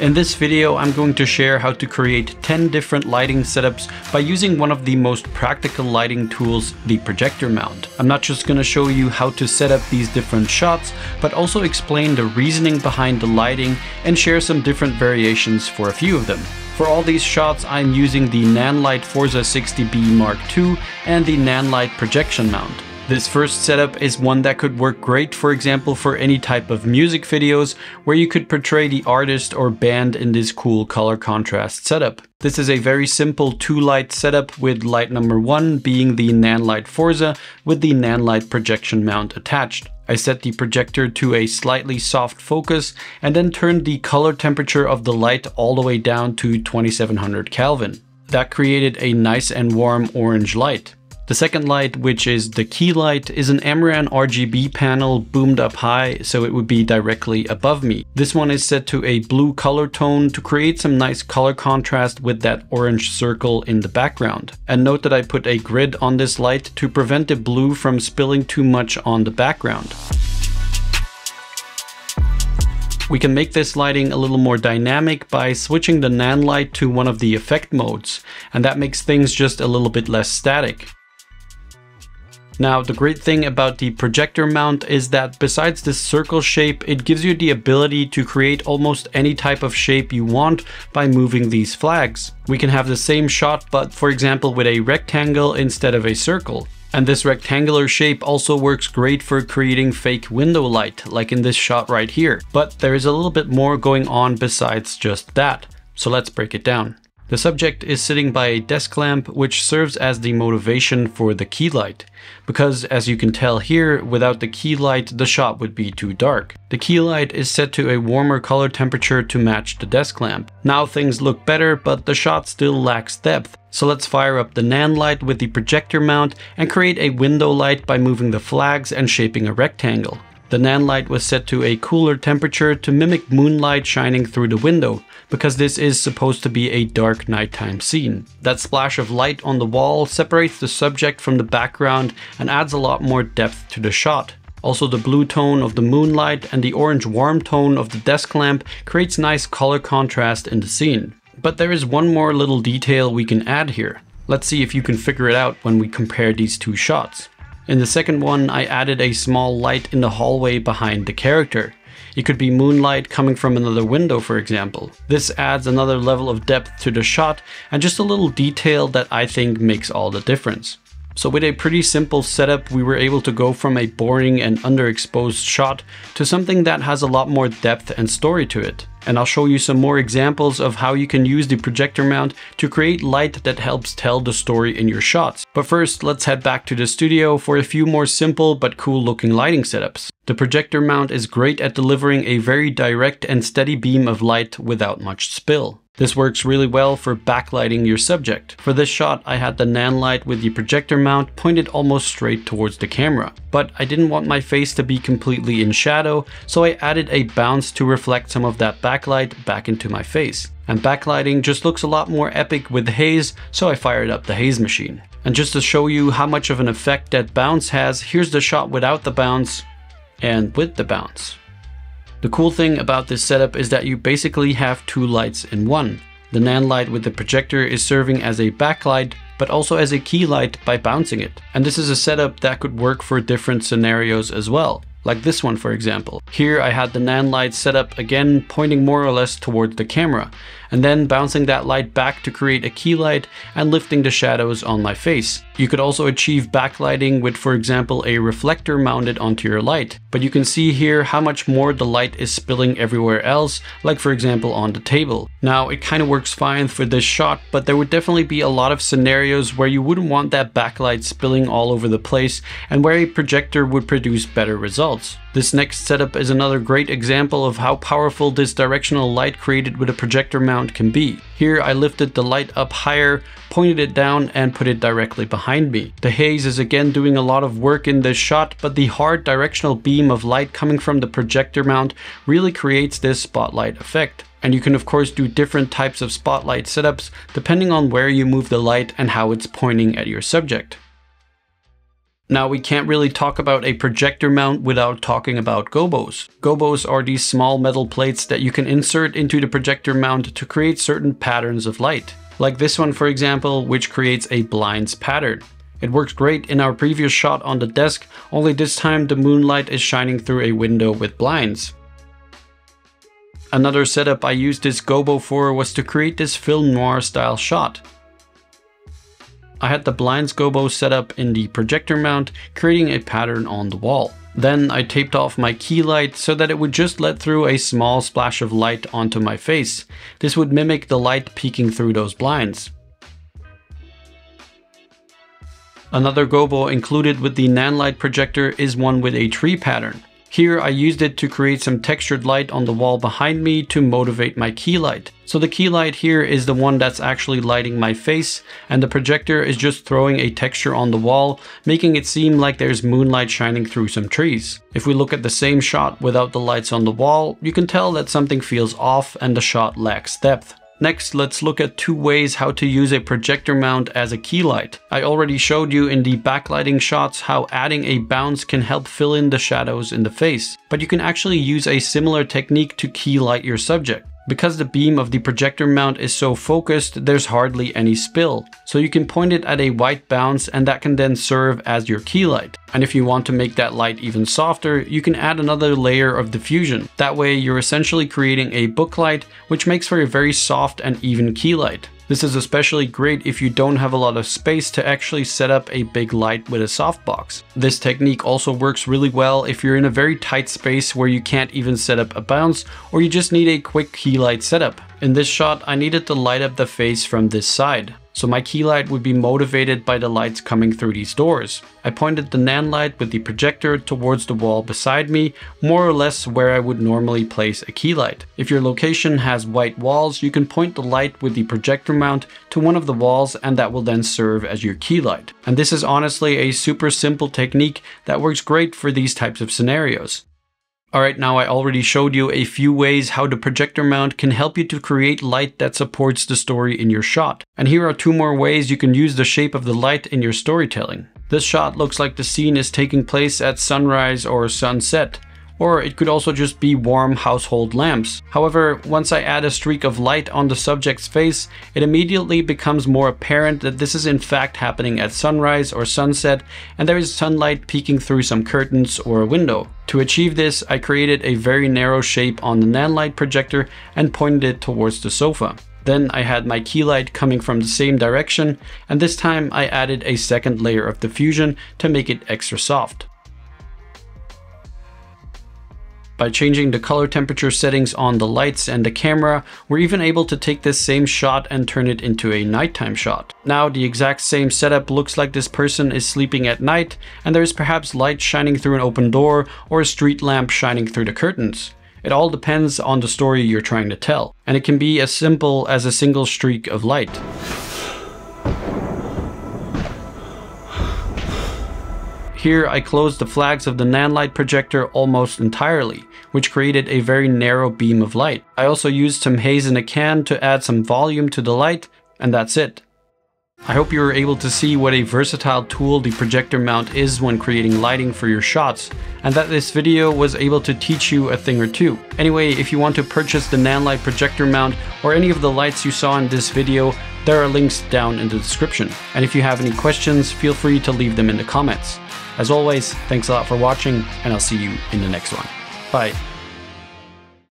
In this video, I'm going to share how to create 10 different lighting setups by using one of the most practical lighting tools, the projector mount. I'm not just going to show you how to set up these different shots, but also explain the reasoning behind the lighting and share some different variations for a few of them. For all these shots, I'm using the Nanlite Forza 60B Mark II and the Nanlite Projection Mount. This first setup is one that could work great, for example, for any type of music videos where you could portray the artist or band in this cool color contrast setup. This is a very simple 2-light setup, with light number 1 being the Nanlite Forza with the Nanlite Projection Mount attached. I set the projector to a slightly soft focus and then turned the color temperature of the light all the way down to 2700 Kelvin. That created a nice and warm orange light. The second light, which is the key light, is an Amaran RGB panel boomed up high, so it would be directly above me. This one is set to a blue color tone to create some nice color contrast with that orange circle in the background. And note that I put a grid on this light to prevent the blue from spilling too much on the background. We can make this lighting a little more dynamic by switching the Nanlite to one of the effect modes, and that makes things just a little bit less static. Now, the great thing about the projector mount is that besides this circle shape, it gives you the ability to create almost any type of shape you want by moving these flags. We can have the same shot, but for example with a rectangle instead of a circle. And this rectangular shape also works great for creating fake window light, like in this shot right here. But there is a little bit more going on besides just that. So let's break it down. The subject is sitting by a desk lamp, which serves as the motivation for the key light. Because as you can tell here, without the key light, the shot would be too dark. The key light is set to a warmer color temperature to match the desk lamp. Now things look better, but the shot still lacks depth. So let's fire up the Nanlite with the projector mount and create a window light by moving the flags and shaping a rectangle. The Nanlite was set to a cooler temperature to mimic moonlight shining through the window, because this is supposed to be a dark nighttime scene. That splash of light on the wall separates the subject from the background and adds a lot more depth to the shot. Also, the blue tone of the moonlight and the orange warm tone of the desk lamp creates nice color contrast in the scene. But there is one more little detail we can add here. Let's see if you can figure it out when we compare these two shots. In the second one, I added a small light in the hallway behind the character. It could be moonlight coming from another window, for example. This adds another level of depth to the shot and just a little detail that I think makes all the difference. So with a pretty simple setup, we were able to go from a boring and underexposed shot to something that has a lot more depth and story to it. And I'll show you some more examples of how you can use the projector mount to create light that helps tell the story in your shots. But first, let's head back to the studio for a few more simple but cool looking lighting setups. The projector mount is great at delivering a very direct and steady beam of light without much spill. This works really well for backlighting your subject. For this shot, I had the Nanlite with the projector mount pointed almost straight towards the camera. But I didn't want my face to be completely in shadow, so I added a bounce to reflect some of that backlight back into my face. And backlighting just looks a lot more epic with haze, so I fired up the haze machine. And just to show you how much of an effect that bounce has, here's the shot without the bounce and with the bounce. The cool thing about this setup is that you basically have two lights in one. The Nanlite with the projector is serving as a backlight, but also as a key light by bouncing it. And this is a setup that could work for different scenarios as well. Like this one, for example. Here I had the Nanlite set up again, pointing more or less towards the camera, and then bouncing that light back to create a key light and lifting the shadows on my face. You could also achieve backlighting with, for example, a reflector mounted onto your light. But you can see here how much more the light is spilling everywhere else, like for example on the table. Now, it kind of works fine for this shot, but there would definitely be a lot of scenarios where you wouldn't want that backlight spilling all over the place and where a projector would produce better results. This next setup is another great example of how powerful this directional light created with a projector mount can be. Here I lifted the light up higher, pointed it down and put it directly behind me. The haze is again doing a lot of work in this shot, but the hard directional beam of light coming from the projector mount really creates this spotlight effect. And you can of course do different types of spotlight setups depending on where you move the light and how it's pointing at your subject. Now, we can't really talk about a projector mount without talking about gobos. Gobos are these small metal plates that you can insert into the projector mount to create certain patterns of light. Like this one, for example, which creates a blinds pattern. It works great in our previous shot on the desk, only this time the moonlight is shining through a window with blinds. Another setup I used this gobo for was to create this film noir style shot. I had the blinds gobo set up in the projector mount, creating a pattern on the wall. Then I taped off my key light so that it would just let through a small splash of light onto my face. This would mimic the light peeking through those blinds. Another gobo included with the Nanlite projector is one with a tree pattern. Here I used it to create some textured light on the wall behind me to motivate my key light. So the key light here is the one that's actually lighting my face, and the projector is just throwing a texture on the wall, making it seem like there's moonlight shining through some trees. If we look at the same shot without the lights on the wall, you can tell that something feels off and the shot lacks depth. Next, let's look at 2 ways how to use a projector mount as a key light. I already showed you in the backlighting shots how adding a bounce can help fill in the shadows in the face, but you can actually use a similar technique to key light your subject. Because the beam of the projector mount is so focused, there's hardly any spill. So you can point it at a white bounce and that can then serve as your key light. And if you want to make that light even softer, you can add another layer of diffusion. That way you're essentially creating a book light, which makes for a very soft and even key light. This is especially great if you don't have a lot of space to actually set up a big light with a softbox. This technique also works really well if you're in a very tight space where you can't even set up a bounce, or you just need a quick key light setup. In this shot, I needed to light up the face from this side, so my key light would be motivated by the lights coming through these doors. I pointed the Nanlite with the projector towards the wall beside me, more or less where I would normally place a key light. If your location has white walls, you can point the light with the projector mount to one of the walls and that will then serve as your key light. And this is honestly a super simple technique that works great for these types of scenarios. Alright, now I already showed you a few ways how the projector mount can help you to create light that supports the story in your shot. And here are 2 more ways you can use the shape of the light in your storytelling. This shot looks like the scene is taking place at sunrise or sunset. Or it could also just be warm household lamps. However, once I add a streak of light on the subject's face, it immediately becomes more apparent that this is in fact happening at sunrise or sunset, and there is sunlight peeking through some curtains or a window. To achieve this, I created a very narrow shape on the Nanlite projector and pointed it towards the sofa. Then I had my key light coming from the same direction, and this time I added a second layer of diffusion to make it extra soft. By changing the color temperature settings on the lights and the camera, we're even able to take this same shot and turn it into a nighttime shot. Now the exact same setup looks like this person is sleeping at night, and there is perhaps light shining through an open door or a street lamp shining through the curtains. It all depends on the story you're trying to tell, and it can be as simple as a single streak of light. Here I closed the flags of the Nanlite projector almost entirely, which created a very narrow beam of light. I also used some haze in a can to add some volume to the light, and that's it. I hope you were able to see what a versatile tool the projector mount is when creating lighting for your shots, and that this video was able to teach you a thing or two. Anyway, if you want to purchase the Nanlite projector mount or any of the lights you saw in this video, there are links down in the description. And if you have any questions, feel free to leave them in the comments. As always, thanks a lot for watching, and I'll see you in the next one. Bye.